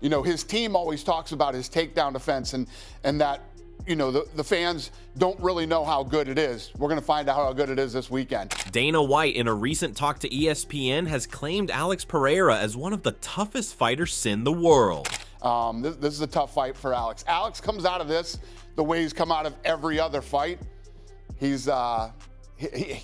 You know, his team always talks about his takedown defense and that, you know, the fans don't really know how good it is. We're going to find out how good it is this weekend. Dana White, in a recent talk to ESPN, has claimed Alex Pereira as one of the toughest fighters in the world. This is a tough fight for Alex. Alex comes out of this the way he's come out of every other fight. He's he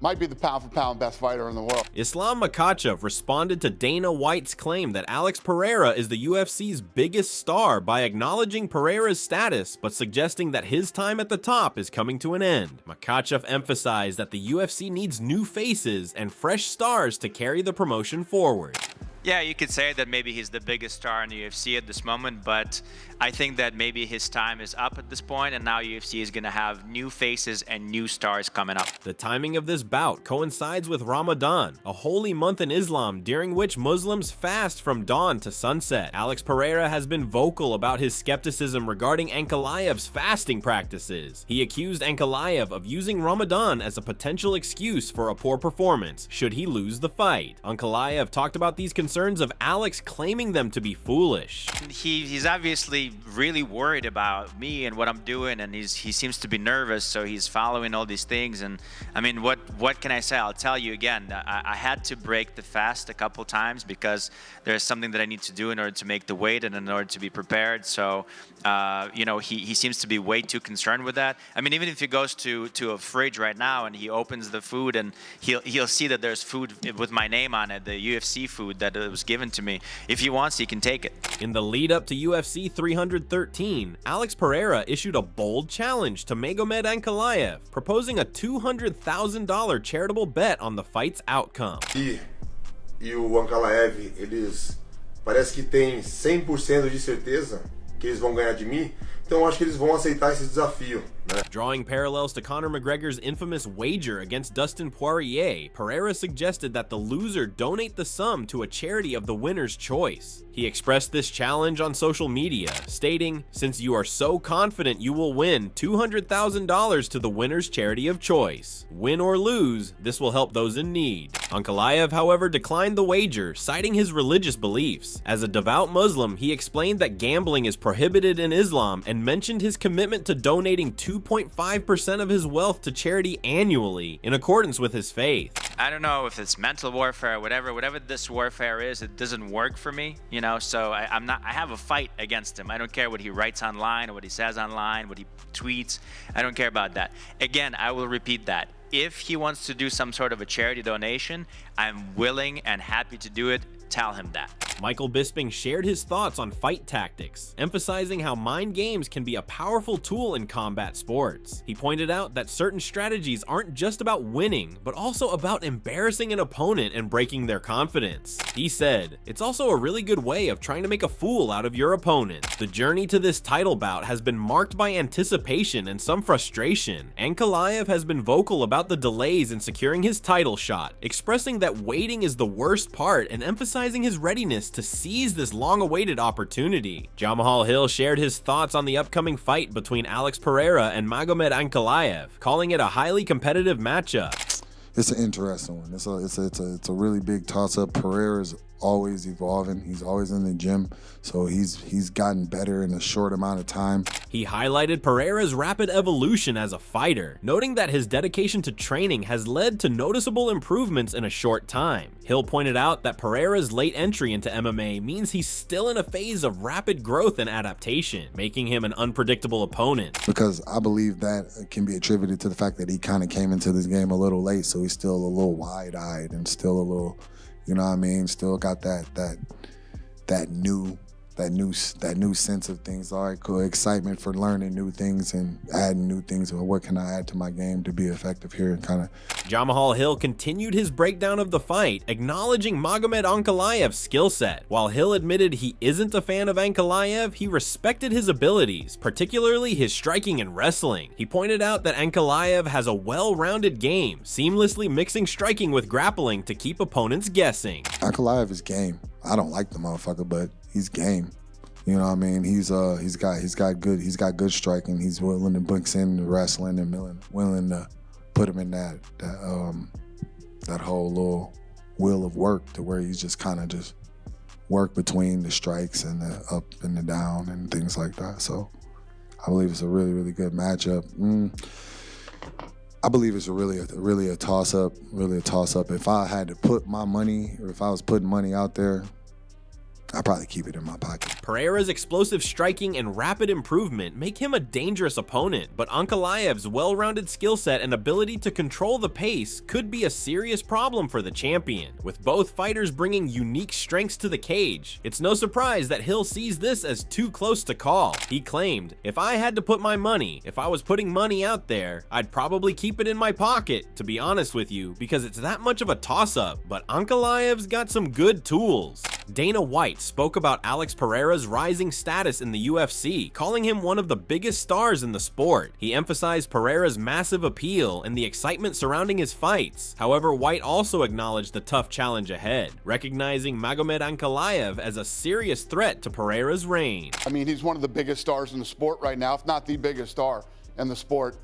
might be the pound-for-pound best fighter in the world. Islam Makhachev responded to Dana White's claim that Alex Pereira is the UFC's biggest star by acknowledging Pereira's status, but suggesting that his time at the top is coming to an end. Makhachev emphasized that the UFC needs new faces and fresh stars to carry the promotion forward. Yeah, you could say that maybe he's the biggest star in the UFC at this moment, but I think that maybe his time is up at this point, and now UFC is going to have new faces and new stars coming up. The timing of this bout coincides with Ramadan, a holy month in Islam during which Muslims fast from dawn to sunset. Alex Pereira has been vocal about his skepticism regarding Ankalaev's fasting practices. He accused Ankalaev of using Ramadan as a potential excuse for a poor performance should he lose the fight. Ankalaev talked about these concerns of Alex claiming them to be foolish. He's obviously really worried about me and what I'm doing, and he seems to be nervous, so he's following all these things. And I mean, what can I say? I'll tell you again, I had to break the fast a couple times because there's something that I need to do in order to make the weight and in order to be prepared. So you know, he seems to be way too concerned with that. I mean, even if he goes to a fridge right now and he opens the food and he'll see that there's food with my name on it, the UFC food that was given to me. If he wants, he can take it. In the lead up to UFC 313, Alex Pereira issued a bold challenge to Magomed Ankalaev, proposing a $200,000 charitable bet on the fight's outcome. E o Ankalaev, eles parece que tem 100% de certeza que eles vão ganhar de mim, então acho que eles vão aceitar esse desafio. Drawing parallels to Conor McGregor's infamous wager against Dustin Poirier, Pereira suggested that the loser donate the sum to a charity of the winner's choice. He expressed this challenge on social media, stating, "Since you are so confident you will win $200,000 to the winner's charity of choice. Win or lose, this will help those in need." Ankalaev, however, declined the wager, citing his religious beliefs. As a devout Muslim, he explained that gambling is prohibited in Islam and mentioned his commitment to donating 2.5% of his wealth to charity annually, in accordance with his faith. I don't know if it's mental warfare, whatever this warfare is, it doesn't work for me, you know, so I have a fight against him. I don't care what he writes online or what he says online, what he tweets. I don't care about that. Again, I will repeat that. If he wants to do some sort of a charity donation, I'm willing and happy to do it. Tell him that. Michael Bisping shared his thoughts on fight tactics, emphasizing how mind games can be a powerful tool in combat sports. He pointed out that certain strategies aren't just about winning, but also about embarrassing an opponent and breaking their confidence. He said, "It's also a really good way of trying to make a fool out of your opponent." The journey to this title bout has been marked by anticipation and some frustration. Ankalaev has been vocal about the delays in securing his title shot, expressing that waiting is the worst part and emphasizing his readiness to seize this long-awaited opportunity. Jamahal Hill shared his thoughts on the upcoming fight between Alex Pereira and Magomed Ankalaev, calling it a highly competitive matchup. It's an interesting one. It's a really big toss-up. Pereira's always evolving. He's always in the gym, so he's gotten better in a short amount of time. He highlighted Pereira's rapid evolution as a fighter, noting that his dedication to training has led to noticeable improvements in a short time. Hill pointed out that Pereira's late entry into MMA means he's still in a phase of rapid growth and adaptation, making him an unpredictable opponent. Because I believe that can be attributed to the fact that he kind of came into this game a little late, so he's still a little wide-eyed and still a little, you know what I mean, still got that new sense of things. All right, cool, excitement for learning new things and adding new things. Well, what can I add to my game to be effective here? And kind of. Jamahal Hill continued his breakdown of the fight, acknowledging Magomed Ankalaev's skill set. While Hill admitted he isn't a fan of Ankalaev, he respected his abilities, particularly his striking and wrestling. He pointed out that Ankalaev has a well-rounded game, seamlessly mixing striking with grappling to keep opponents guessing. Ankalaev is game. I don't like the motherfucker, but he's game. You know what I mean? He's got good striking. He's willing to mix in the wrestling and willing to put him in that whole little wheel of work to where he's just kind of just work between the strikes and the up and the down and things like that. So I believe it's a really, really good matchup. I believe it's really a toss-up, If I had to put my money, or if I was putting money out there, I'd probably keep it in my pocket. Pereira's explosive striking and rapid improvement make him a dangerous opponent, but Ankalaev's well-rounded skill set and ability to control the pace could be a serious problem for the champion. With both fighters bringing unique strengths to the cage, it's no surprise that Hill sees this as too close to call. He claimed, "If I had to put my money, if I was putting money out there, I'd probably keep it in my pocket, to be honest with you, because it's that much of a toss-up, but Ankalaev's got some good tools." Dana White spoke about Alex Pereira's rising status in the UFC, calling him one of the biggest stars in the sport. He emphasized Pereira's massive appeal and the excitement surrounding his fights. However, White also acknowledged the tough challenge ahead, recognizing Magomed Ankalaev as a serious threat to Pereira's reign. I mean, he's one of the biggest stars in the sport right now, if not the biggest star in the sport.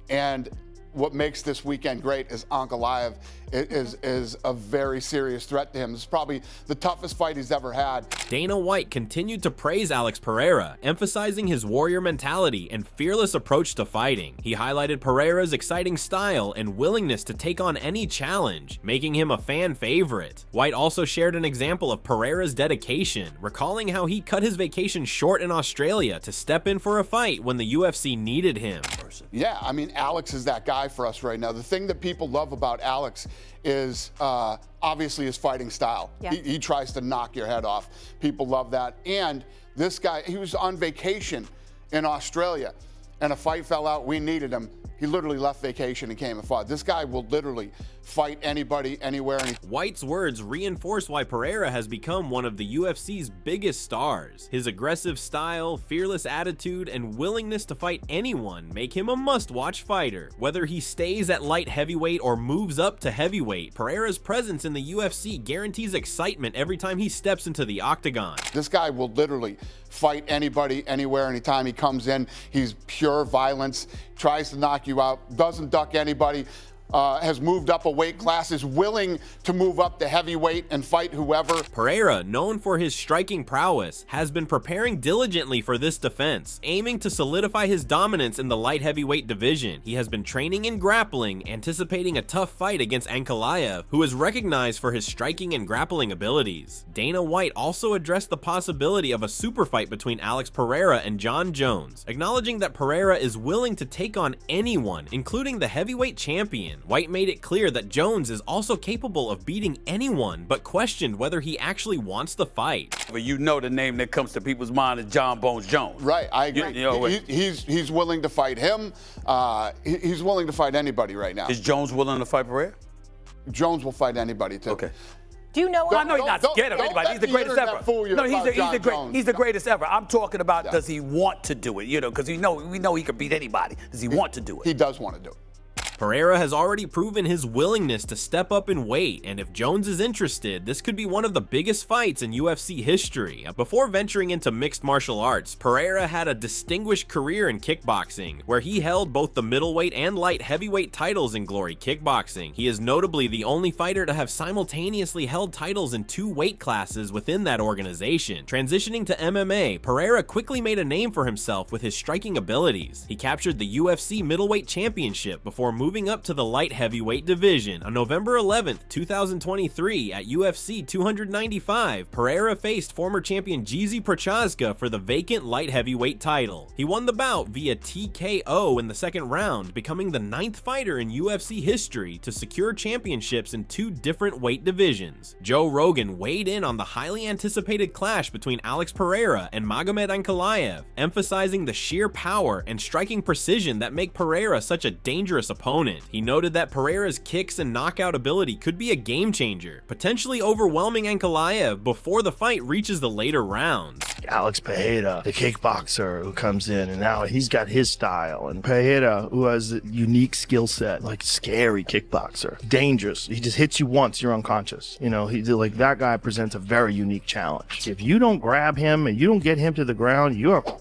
And what makes this weekend great is Ankalaev is a very serious threat to him. This is probably the toughest fight he's ever had. Dana White continued to praise Alex Pereira, emphasizing his warrior mentality and fearless approach to fighting. He highlighted Pereira's exciting style and willingness to take on any challenge, making him a fan favorite. White also shared an example of Pereira's dedication, recalling how he cut his vacation short in Australia to step in for a fight when the UFC needed him. Yeah, I mean, Alex is that guy for us right now. The thing that people love about Alex is obviously his fighting style. Yeah. He tries to knock your head off. People love that. And this guy, he was on vacation in Australia, and a fight fell out. We needed him. He literally left vacation and came and fought. This guy will literally fight anybody, anywhere. White's words reinforce why Pereira has become one of the UFC's biggest stars. His aggressive style, fearless attitude, and willingness to fight anyone make him a must-watch fighter. Whether he stays at light heavyweight or moves up to heavyweight, Pereira's presence in the UFC guarantees excitement every time he steps into the octagon. This guy will literally fight anybody, anywhere, anytime he comes in. He's pure violence, tries to knock you out, doesn't duck anybody. Has moved up a weight class, is willing to move up to heavyweight and fight whoever. Pereira, known for his striking prowess, has been preparing diligently for this defense, aiming to solidify his dominance in the light heavyweight division. He has been training in grappling, anticipating a tough fight against Ankalaev, who is recognized for his striking and grappling abilities. Dana White also addressed the possibility of a super fight between Alex Pereira and Jon Jones, acknowledging that Pereira is willing to take on anyone, including the heavyweight champion. White made it clear that Jones is also capable of beating anyone, but questioned whether he actually wants the fight. But you know the name that comes to people's mind is John Bones Jones. Right, I agree. He's willing to fight him. He's willing to fight anybody right now. Is Jones willing to fight Pereira? Jones will fight anybody too. Okay. Do you know? I know he's not scared of anybody. He's the greatest ever. No, he's the greatest ever. I'm talking about does he want to do it? You know, because we know he can beat anybody. Does he want to do it? He does want to do it. Pereira has already proven his willingness to step up in weight, and if Jones is interested, this could be one of the biggest fights in UFC history. Before venturing into mixed martial arts, Pereira had a distinguished career in kickboxing, where he held both the middleweight and light heavyweight titles in Glory Kickboxing. He is notably the only fighter to have simultaneously held titles in 2 weight classes within that organization. Transitioning to MMA, Pereira quickly made a name for himself with his striking abilities. He captured the UFC middleweight championship before moving up to the light heavyweight division. On November 11th, 2023 at UFC 295, Pereira faced former champion Jerzy Prochazka for the vacant light heavyweight title. He won the bout via TKO in the second round, becoming the 9th fighter in UFC history to secure championships in 2 different weight divisions. Joe Rogan weighed in on the highly anticipated clash between Alex Pereira and Magomed Ankalaev, emphasizing the sheer power and striking precision that make Pereira such a dangerous opponent. He noted that Pereira's kicks and knockout ability could be a game changer, potentially overwhelming Ankalaev before the fight reaches the later rounds. Alex Pereira, the kickboxer who comes in, and now he's got his style. And Pereira, who has a unique skill set, like scary kickboxer, dangerous. He just hits you once, you're unconscious. You know, he's like, that guy presents a very unique challenge. If you don't grab him and you don't get him to the ground,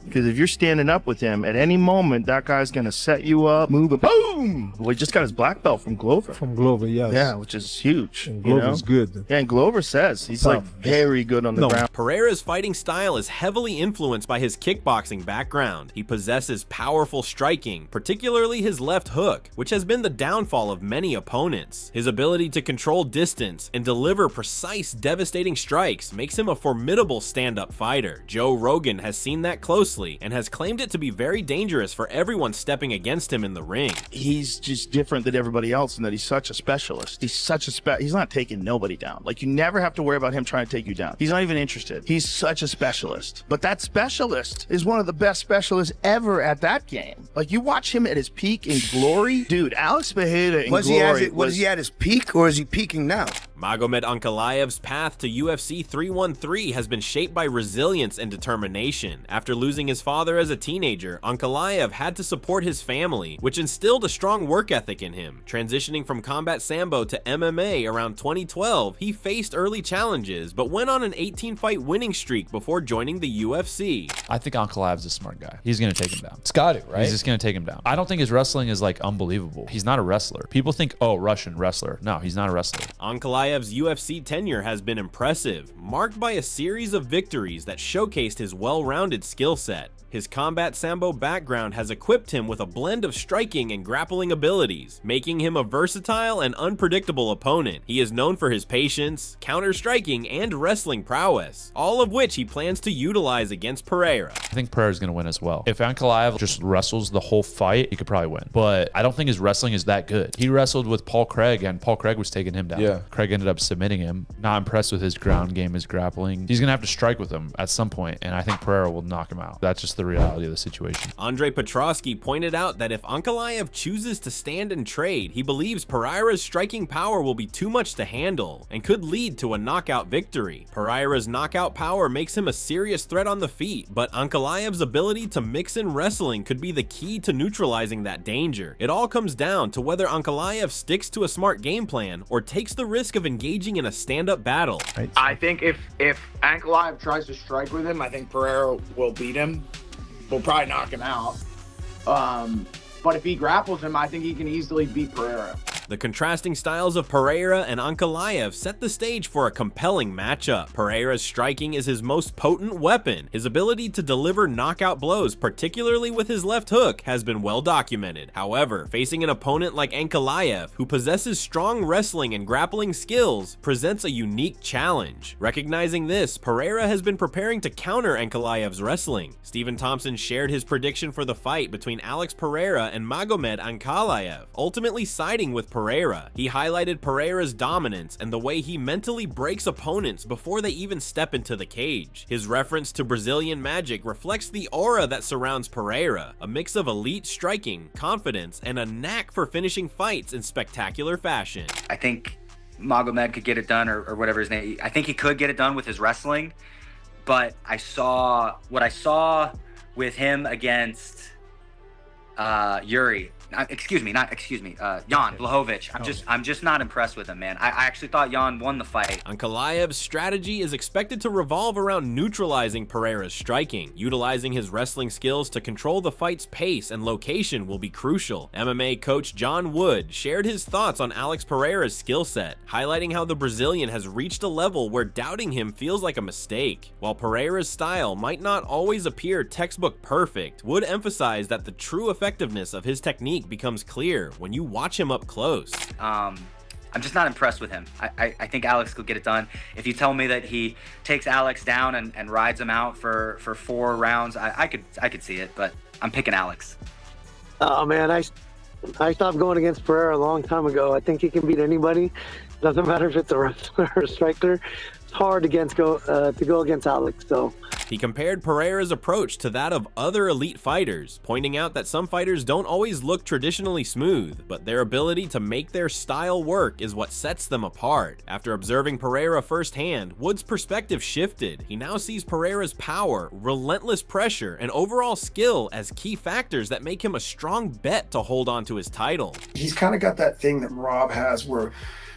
because if you're standing up with him, at any moment, that guy's going to set you up, move, and boom! Well, he just got his black belt from Glover. From Glover, yes. Yeah, which is huge. And Glover's good. Yeah, and Glover says he's like very good on the ground. Pereira's fighting style is heavily influenced by his kickboxing background. He possesses powerful striking, particularly his left hook, which has been the downfall of many opponents. His ability to control distance and deliver precise, devastating strikes makes him a formidable stand-up fighter. Joe Rogan has seen that closely and has claimed it to be very dangerous for everyone stepping against him in the ring. He's just different than everybody else in that he's such a specialist. He's not taking nobody down. Like, you never have to worry about him trying to take you down. He's not even interested. He's such a specialist. But that specialist is one of the best specialists ever at that game. Like, you watch him at his peak in glory. Dude, Alex Pereira in glory. Was he at his peak, or is he peaking now? Magomed Ankalaev's path to UFC 313 has been shaped by resilience and determination. After losing his father as a teenager, Ankalaev had to support his family, which instilled a strong work ethic in him. Transitioning from combat sambo to MMA around 2012, he faced early challenges, but went on an 18-fight winning streak before joining the UFC. I think Ankalaev's a smart guy. He's going to take him down. It's got to, right? He's just going to take him down. I don't think his wrestling is like unbelievable. He's not a wrestler. People think, oh, Russian wrestler. No, he's not a wrestler. Ankalaev's UFC tenure has been impressive, marked by a series of victories that showcased his well-rounded skill set. His combat sambo background has equipped him with a blend of striking and grappling abilities, making him a versatile and unpredictable opponent. He is known for his patience, counter-striking, and wrestling prowess, all of which he plans to utilize against Pereira. I think Pereira's going to win as well. If Ankalaev just wrestles the whole fight, he could probably win. But I don't think his wrestling is that good. He wrestled with Paul Craig, and Paul Craig was taking him down. Yeah. Craig ended up submitting him. Not impressed with his ground game, his grappling. He's going to have to strike with him at some point, and I think Pereira will knock him out. That's just the reality of the situation. Andrei Petrosky pointed out that if Ankalaev chooses to stand and trade, he believes Pereira's striking power will be too much to handle and could lead to a knockout victory. Pereira's knockout power makes him a serious threat on the feet, but Ankalaev's ability to mix in wrestling could be the key to neutralizing that danger. It all comes down to whether Ankalaev sticks to a smart game plan or takes the risk of engaging in a stand-up battle. I think if Ankalaev tries to strike with him, I think Pereira will beat him. Will probably knock him out. But if he grapples him, I think he can easily beat Pereira. The contrasting styles of Pereira and Ankalaev set the stage for a compelling matchup. Pereira's striking is his most potent weapon. His ability to deliver knockout blows, particularly with his left hook, has been well documented. However, facing an opponent like Ankalaev, who possesses strong wrestling and grappling skills, presents a unique challenge. Recognizing this, Pereira has been preparing to counter Ankalaev's wrestling. Stephen Thompson shared his prediction for the fight between Alex Pereira and Magomed Ankalaev, ultimately siding with Pereira. He highlighted Pereira's dominance and the way he mentally breaks opponents before they even step into the cage. His reference to Brazilian magic reflects the aura that surrounds Pereira, a mix of elite striking, confidence, and a knack for finishing fights in spectacular fashion. I think Magomed could get it done, or whatever his name. I think he could get it done with his wrestling, but what I saw with him against Jan Blachowicz. I'm just not impressed with him, man. I actually thought Jan won the fight. Ankalaev's strategy is expected to revolve around neutralizing Pereira's striking. Utilizing his wrestling skills to control the fight's pace and location will be crucial. MMA coach John Wood shared his thoughts on Alex Pereira's skill set, highlighting how the Brazilian has reached a level where doubting him feels like a mistake. While Pereira's style might not always appear textbook perfect, Wood emphasized that the true effectiveness of his technique becomes clear when you watch him up close. I'm just not impressed with him. I think Alex could get it done. If you tell me that he takes Alex down and rides him out for 4 rounds, I could see it, but I'm picking Alex. Oh man, I stopped going against Pereira a long time ago. I think he can beat anybody. Doesn't matter if it's a wrestler or a striker. It's hard to go against Alex, so He compared Pereira's approach to that of other elite fighters, pointing out that some fighters don't always look traditionally smooth, but their ability to make their style work is what sets them apart. After observing Pereira firsthand, Wood's perspective shifted. He now sees Pereira's power, relentless pressure, and overall skill as key factors that make him a strong bet to hold on to his title. He's kind of got that thing that Rob has where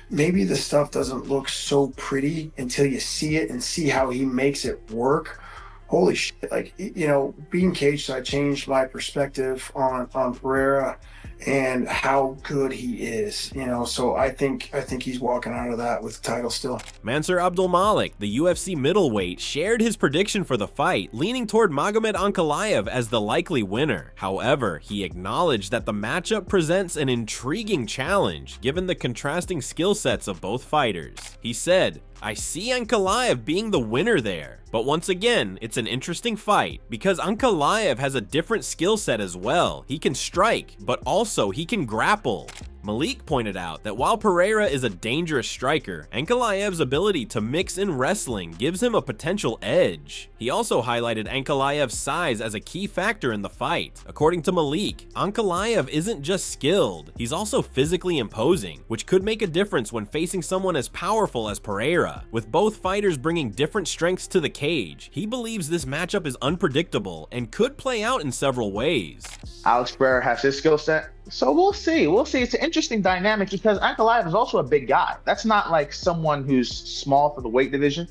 maybe the stuff doesn't look so pretty until you see it and see how he makes it work. Holy shit, like, you know, being caged, I changed my perspective on Pereira and how good he is, you know, so I think he's walking out of that with the title still. Mansur Abdulmalik, the UFC middleweight, shared his prediction for the fight, leaning toward Magomed Ankalaev as the likely winner. However, he acknowledged that the matchup presents an intriguing challenge, given the contrasting skill sets of both fighters. He said, "I see Ankalaev being the winner there, but once again, it's an interesting fight because Ankalaev has a different skill set as well. He can strike, but also he can grapple." Malik pointed out that while Pereira is a dangerous striker, Ankalaev's ability to mix in wrestling gives him a potential edge. He also highlighted Ankalaev's size as a key factor in the fight. According to Malik, Ankalaev isn't just skilled, he's also physically imposing, which could make a difference when facing someone as powerful as Pereira. With both fighters bringing different strengths to the cage, he believes this matchup is unpredictable and could play out in several ways. Alex Pereira has his skill set, so we'll see. We'll see. It's an interesting dynamic because Ankalaev is also a big guy. That's not like someone who's small for the weight division.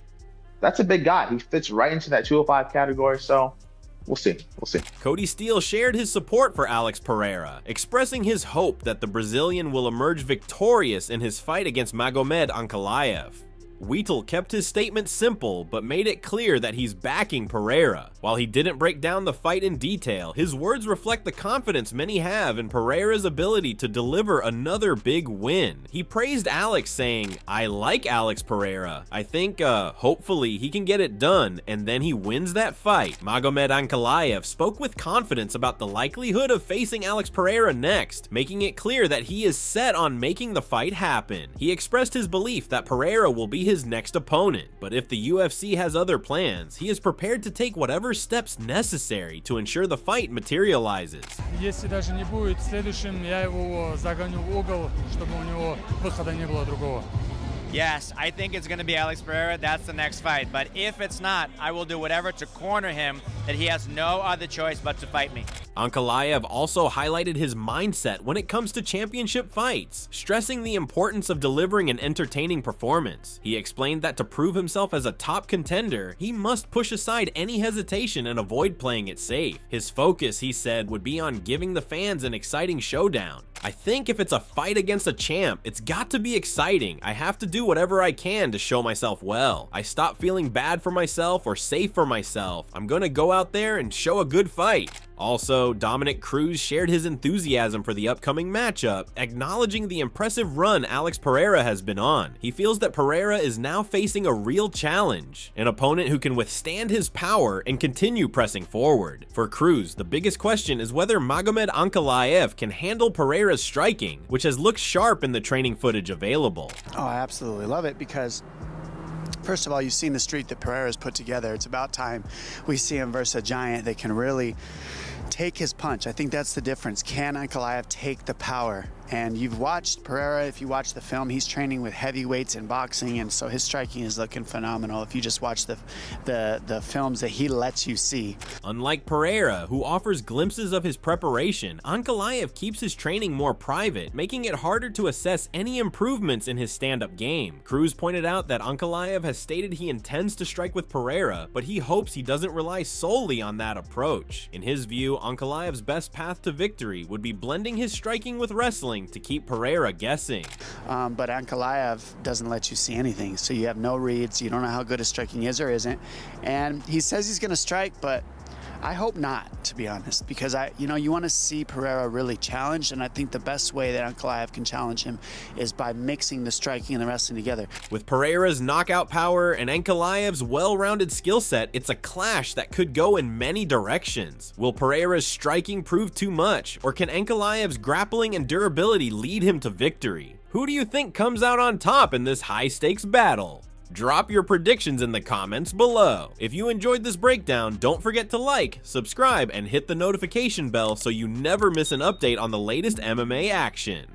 That's a big guy. He fits right into that 205 category, so we'll see. We'll see. Cody Steele shared his support for Alex Pereira, expressing his hope that the Brazilian will emerge victorious in his fight against Magomed Ankalaev. Wheatle kept his statement simple, but made it clear that he's backing Pereira. While he didn't break down the fight in detail, his words reflect the confidence many have in Pereira's ability to deliver another big win. He praised Alex, saying, "I like Alex Pereira. I think, hopefully he can get it done, and then he wins that fight." Magomed Ankalaev spoke with confidence about the likelihood of facing Alex Pereira next, making it clear that he is set on making the fight happen. He expressed his belief that Pereira will be his next opponent, but if the UFC has other plans, he is prepared to take whatever steps necessary to ensure the fight materializes. Если даже не будет следующим, я его загоню в угол, чтобы у него выхода не было другого. Yes, I think it's going to be Alex Pereira. That's the next fight. But if it's not, I will do whatever to corner him that he has no other choice but to fight me. Ankalaev also highlighted his mindset when it comes to championship fights, stressing the importance of delivering an entertaining performance. He explained that to prove himself as a top contender, he must push aside any hesitation and avoid playing it safe. His focus, he said, would be on giving the fans an exciting showdown. "I think if it's a fight against a champ, it's got to be exciting. I have to do whatever I can to show myself well. I stop feeling bad for myself or safe for myself. I'm gonna go out there and show a good fight." Also, Dominic Cruz shared his enthusiasm for the upcoming matchup, acknowledging the impressive run Alex Pereira has been on. He feels that Pereira is now facing a real challenge, an opponent who can withstand his power and continue pressing forward. For Cruz, the biggest question is whether Magomed Ankalaev can handle Pereira's striking, which has looked sharp in the training footage available. Oh, I absolutely love it because first of all, you've seen the streak that Pereira's put together. It's about time we see him versus a giant that can really take his punch. I think that's the difference. Can Ankalaev take the power? And you've watched Pereira, if you watch the film, he's training with heavyweights in boxing, and so his striking is looking phenomenal if you just watch the films that he lets you see. Unlike Pereira, who offers glimpses of his preparation, Ankalaev keeps his training more private, making it harder to assess any improvements in his stand-up game. Cruz pointed out that Ankalaev has stated he intends to strike with Pereira, but he hopes he doesn't rely solely on that approach. In his view, Ankalaev's best path to victory would be blending his striking with wrestling to keep Pereira guessing. But Ankalaev doesn't let you see anything, so you have no reads. You don't know how good his striking is or isn't. And he says he's going to strike, but I hope not, to be honest, because you want to see Pereira really challenged, and I think the best way that Ankalaev can challenge him is by mixing the striking and the wrestling together. With Pereira's knockout power and Ankalaev's well-rounded skill set, it's a clash that could go in many directions. Will Pereira's striking prove too much, or can Ankalaev's grappling and durability lead him to victory? Who do you think comes out on top in this high-stakes battle? Drop your predictions in the comments below. If you enjoyed this breakdown, don't forget to like, subscribe, and hit the notification bell so you never miss an update on the latest MMA action.